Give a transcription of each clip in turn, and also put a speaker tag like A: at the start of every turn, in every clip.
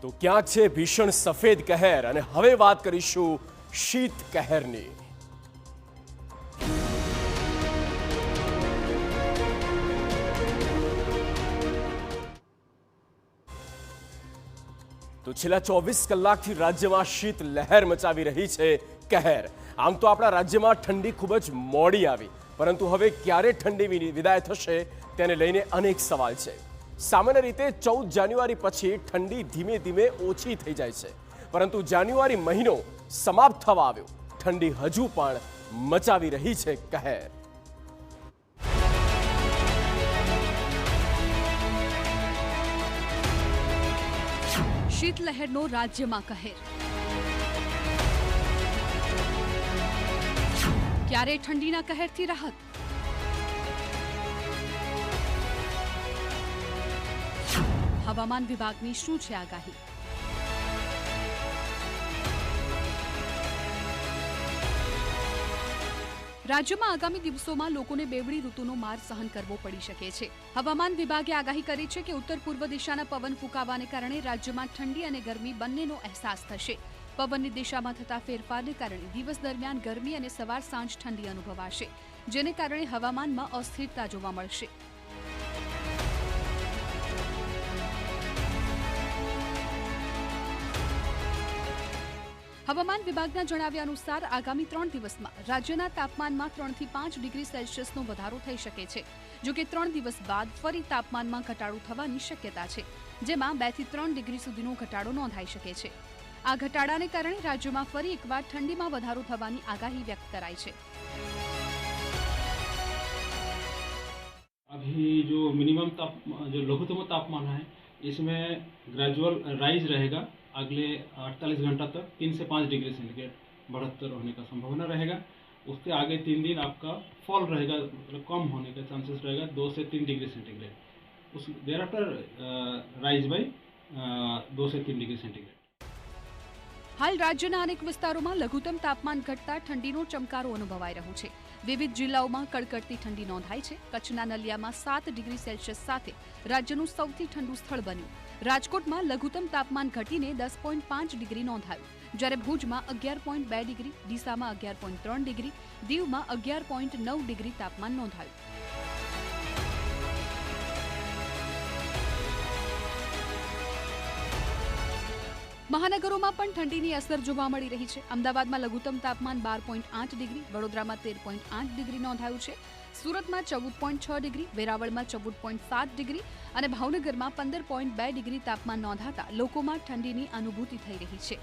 A: તો ક્યાંક છે ભીષણ સફેદ કહેર અને હવે વાત કરીશું શીત કહેરની। તો છેલ્લા 24 કલાકથી રાજ્યમાં શીત લહેર મચાવી રહી છે કહેર। આમ તો આપણા રાજ્યમાં ઠંડી ખૂબ જ મોડી આવી, પરંતુ હવે ક્યારે ઠંડી વિદાય થશે તેને લઈને અનેક સવાલ છે। સામાન્ય રીતે 14 જાન્યુઆરી પછી ઠંડી ધીમે ધીમે ઓછી થઈ જાય છે, પરંતુ જાન્યુઆરી મહિનો સમાપ્ત થવા આવ્યો, ઠંડી હજુ પણ મચાવી રહી છે કહેર।
B: શીતલહેરનો રાજ્યમાં કહેર। ક્યારે ઠંડીના કહેરથી રાહત? હવામાન વિભાગની શું છે આગાહી? રાજ્યમાં આગામી દિવસોમાં લોકોને બેવડી ઋતુનો માર સહન કરવો પડી શકે છે। હવામાન વિભાગે આગાહી કરી છે કે ઉત્તર પૂર્વ દિશાના પવન ફૂંકાવાને કારણે રાજ્યમાં ઠંડી અને ગરમી બંનેનો અહેસાસ થશે। પવનની દિશામાં થતા ફેરફારને કારણે દિવસ દરમિયાન ગરમી અને સવાર સાંજ ઠંડી અનુભવાશે, જેને કારણે હવામાનમાં અસ્થિરતા જોવા મળશે। હવામાન વિભાગના જણાવ્યા અનુસાર આગામી 3 દિવસમાં રાજ્યના તાપમાનમાં 3 થી 5 ડિગ્રી સેલ્સિયસનો વધારો થઈ શકે છે। જો કે 3 દિવસ બાદ ફરી તાપમાનમાં ઘટાડો થવાની શક્યતા છે, જેમાં 2 થી 3 ડિગ્રી સુધીનો ઘટાડો નોંધાઈ શકે છે। આ ઘટાડાને કારણે રાજ્યમાં ફરી એકવાર ઠંડીમાં વધારો થવાની આગાહી વ્યક્ત કરાઈ છે।
C: अभी जो मिनिमम जो लघुत्तम तापमान है इसमें ग्रेजुअल राइज रहेगा। अगले 48 घंटा तक 3 से 5 डिग्री सेंटीग्रेड बढ़ोत्तर होने का संभावना रहेगा। उसके आगे 3 दिन आपका फॉल रहेगा, मतलब कम होने का चांसेस रहेगा 2 से 3 डिग्री सेंटीग्रेड। उस देर आफ्टर राइज बाय 2 से 3 डिग्री सेंटीग्रेड।
B: હાલ રાજ્યના અનેક વિસ્તારોમાં લઘુત્તમ તાપમાન ઘટતા ઠંડીનો ચમકારો અનુભવાઈ રહ્યો છે। વિવિધ જિલ્લાઓમાં કડકડતી ઠંડી નોંધાઈ છે। કચ્છના નલિયામાં 7 ડિગ્રી સેલ્સિયસ સાથે રાજ્યનું સૌથી ઠંડુ સ્થળ બન્યું। રાજકોટમાં લઘુત્તમ તાપમાન ઘટીને 10.5 ડિગ્રી નોંધાયું, જ્યારે ભુજમાં 11.2 ડિગ્રી, ડીસામાં 11.3 ડિગ્રી, દીવમાં 11.9 ડિગ્રી તાપમાન નોંધાયું। મહાનગરોમાં પણ ઠંડીની અસર જોવા મળી રહી છે। અમદાવાદમાં લઘુત્તમ તાપમાન 12.8 ડિગ્રી, વડોદરામાં 13.8 ડિગ્રી નોંધાયું છે। સુરતમાં 14.6 ડિગ્રી, વેરાવળમાં 14.7 ડિગ્રી અને ભાવનગરમાં 15.2 ડિગ્રી તાપમાન નોંધાતા લોકોમાં ઠંડીની અનુભૂતિ થઈ રહી છે।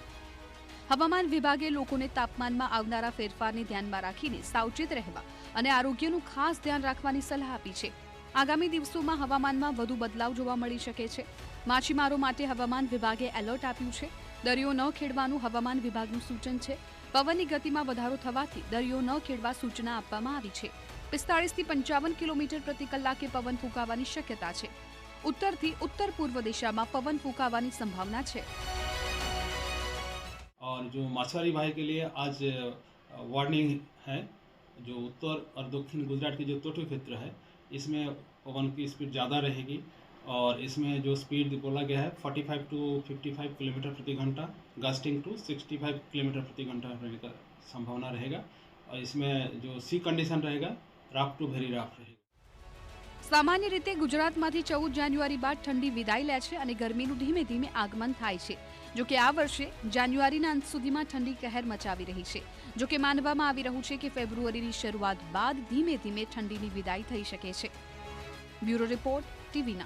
B: હવામાન વિભાગે લોકોને તાપમાનમાં આવનારા ફેરફારને ધ્યાનમાં રાખીને સાવચેત રહેવા અને આરોગ્યનું ખાસ ધ્યાન રાખવાની સલાહ આપી છે। આગામી દિવસોમાં હવામાનમાં વધુ બદલાવ જોવા મળી શકે છે। માછીમારો માટે હવામાન વિભાગે એલર્ટ આપ્યું છે। દરિયો ન ખેડવાનું હવામાન વિભાગનું સૂચન છે। પવનની ગતિમાં વધારો થવાથી દરિયો ન ખેડવા સૂચના આપવામાં આવી છે। 45 થી 55 કિલોમીટર પ્રતિ કલાકે પવન ફૂંકાવાની શક્યતા છે। ઉત્તરથી ઉત્તર પૂર્વ દિશામાં પવન ફૂંકાવાની સંભાવના છે।
C: और जो मछुआरी भाई के लिए आज वार्निंग है। जो उत्तर और दक्षिण गुजरात के जो तटीय क्षेत्र है इसमें पवन की स्पीड ज़्यादा रहेगी और इसमें जो स्पीड बोला गया है 45 टू 55 किलोमीटर प्रति घंटा, गस्टिंग टू 65 किलोमीटर प्रति घंटा रहने का संभावना रहेगा। और इसमें जो सी कंडीशन रहेगा रफ टू वेरी रफ रहेगा।
B: સામાન્ય રીતે ગુજરાતમાંથી 14 જાન્યુઆરી બાદ ઠંડી વિદાય લે છે અને ગરમીનું ધીમે ધીમે આગમન થાય છે। જો કે આ વર્ષે જાન્યુઆરીના અંત સુધીમાં ઠંડી કહેર મચાવી રહી છે। જો કે માનવામાં આવી રહ્યું છે કે ફેબ્રુઆરીની શરૂઆત બાદ ધીમે ધીમે ઠંડીની વિદાય થઈ શકે છે। Bureau report, ટીવી9।